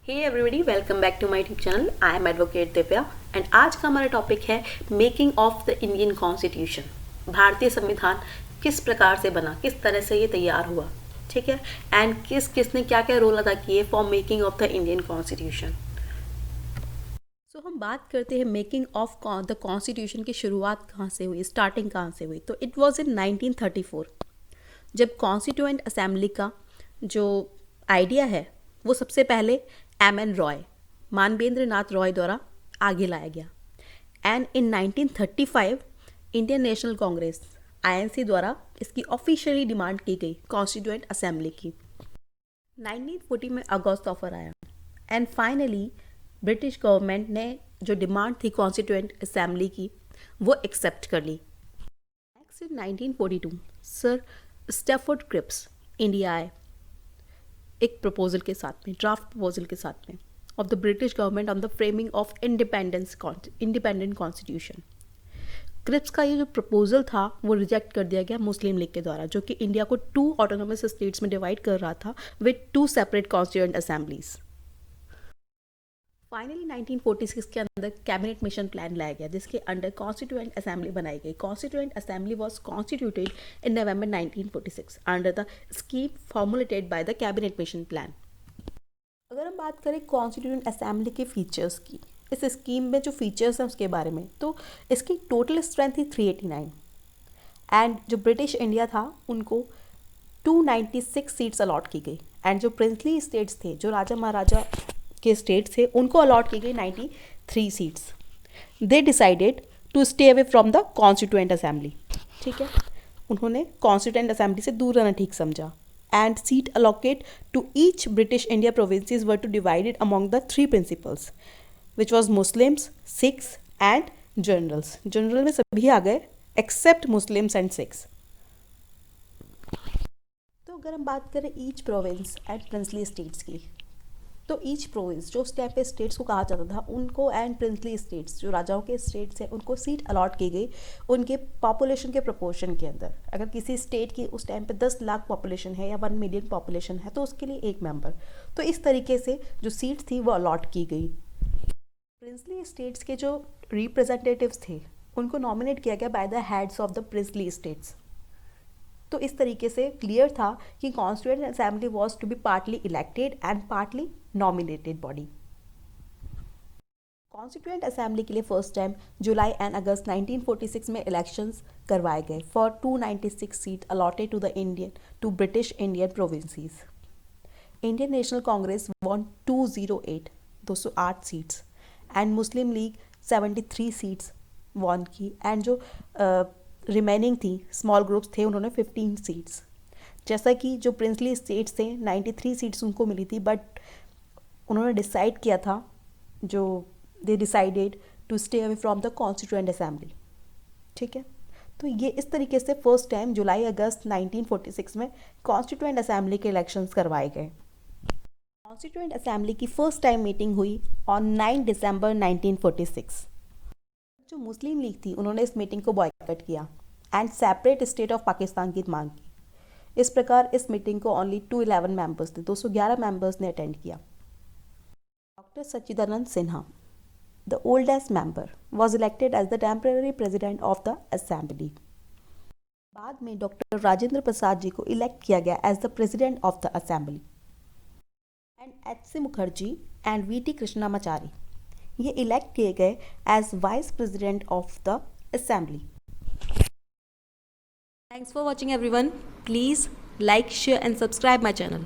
Hey everybody, welcome back to my YouTube channel. I am advocate Divya and आज का हमारा topic है making of the Indian constitution. भारतीय संविधान किस प्रकार से बना, किस तरह से ये तैयार हुआ, ठीक है, एंड किसने क्या क्या रोल अदा किए for making of the Indian constitution. So हम बात करते हैं मेकिंग ऑफ द कॉन्स्टिट्यूशन की शुरुआत कहाँ से हुई, स्टार्टिंग कहाँ से हुई। तो इट वॉज इन 1934 जब कॉन्स्टिट्यूएंट असेंबली का जो आइडिया है वो सबसे पहले एम.एन. रॉय, मानवेंद्र नाथ रॉय द्वारा आगे लाया गया। And in 1935 Indian National Congress INC द्वारा इसकी ऑफिशियली डिमांड की गई कॉन्स्टिट्यूएंट असेंबली की। 1940 में अगस्त ऑफर आया एंड फाइनली ब्रिटिश गवर्नमेंट ने जो डिमांड थी कॉन्स्टिट्यूएंट असेंबली की वो एक्सेप्ट कर ली। Next in 1942 sir Stafford Cripps India आए एक प्रपोजल के साथ में, ड्राफ्ट प्रपोजल के साथ में of the British government on the framing of independent constitution. Cripps का ये जो प्रपोजल था वो रिजेक्ट कर दिया गया मुस्लिम लीग के द्वारा, जो कि इंडिया को 2 ऑटोनोमस स्टेट्स में डिवाइड कर रहा था with 2 separate constituent assemblies. Finally 1946 के अंदर कैबिनेट मिशन प्लान लाया गया जिसके अंडर कॉन्स्टिट्यूएंट असेंबली बनाई गई। Constituent assembly was constituted in November 1946 under the scheme formulated by the cabinet mission plan. अगर हम बात करें कॉन्स्टिट्यूएंट असेंबली के फीचर्स की, इस स्कीम में जो फीचर्स हैं उसके बारे में, तो इसकी टोटल स्ट्रेंथ थी 389 एंड जो ब्रिटिश इंडिया था उनको 296 सीट्स अलॉट की गई एंड जो प्रिंसली स्टेट्स थे, जो राजा महाराजा के स्टेट्स थे, उनको अलॉट की गई 93 seats. They decided to stay away from the constituent assembly, ठीक है, उन्होंने कॉन्स्टिट्यूएंट असेंबली से दूर रहना ठीक समझा। And seat allocate to each British India provinces were to divided among the 3 principals which was Muslims, Sikhs and generals. General में सभी आ गए एक्सेप्ट मुस्लिम्स एंड सिख्स। तो अगर हम बात करें each province and princely states की, तो ईच प्रोविंस जो उस टाइम पे स्टेट्स को कहा जाता था उनको एंड प्रिंसली स्टेट्स जो राजाओं के स्टेट्स हैं उनको सीट अलॉट की गई उनके पॉपुलेशन के प्रोपोर्शन के अंदर। अगर किसी स्टेट की उस टाइम पे 10 लाख पॉपुलेशन है या 1 मिलियन पॉपुलेशन है तो उसके लिए 1 मेंबर। तो इस तरीके से जो सीट्स थी वो अलॉट की गई। प्रिंसली स्टेट्स के जो रिप्रेजेंटेटिव्स थे उनको नॉमिनेट किया गया by the heads of the princely states. तो इस तरीके से क्लियर था कि constituent assembly was to be partly elected and partly nominated body. Constituent assembly के लिए first time July and August 1946 में इलेक्शंस करवाए गए for 296 seat allotted to British Indian provinces. Indian National Congress won 208 seats and Muslim League 73 seats won की and जो remaining थी small groups थे उन्होंने 15 सीट्स। जैसा कि जो प्रिंसली स्टेट्स थे 93 सीट्स उनको मिली थी, बट उन्होंने डिसाइड किया था, जो they decided to stay away from the constituent assembly, ठीक है। तो ये इस तरीके से फर्स्ट टाइम जुलाई अगस्त 1946 में कॉन्स्टिट्यूएंट असेंबली के इलेक्शंस करवाए गए। कॉन्स्टिट्यूएंट असेंबली की फर्स्ट टाइम मीटिंग हुई ऑन 9 दिसंबर 1946। जो मुस्लिम लीग थी उन्होंने इस मीटिंग को बॉयकॉट किया and separate state of Pakistan की मांग की। इस प्रकार इस मीटिंग को ओनली 211 मेंबर्स थे, 211 मेंबर्स ने अटेंड किया। Doctor Sachchidanand Sinha, the oldest member, was elected as the temporary president of the assembly. बाद में डॉक्टर राजेंद्र प्रसाद जी को इलेक्ट किया गया as the president of the assembly and H C. Mukherjee and V T. Krishnamachari ये इलेक्ट किए गए as vice president of the assembly. Thanks for watching everyone. Please like, share and subscribe my channel.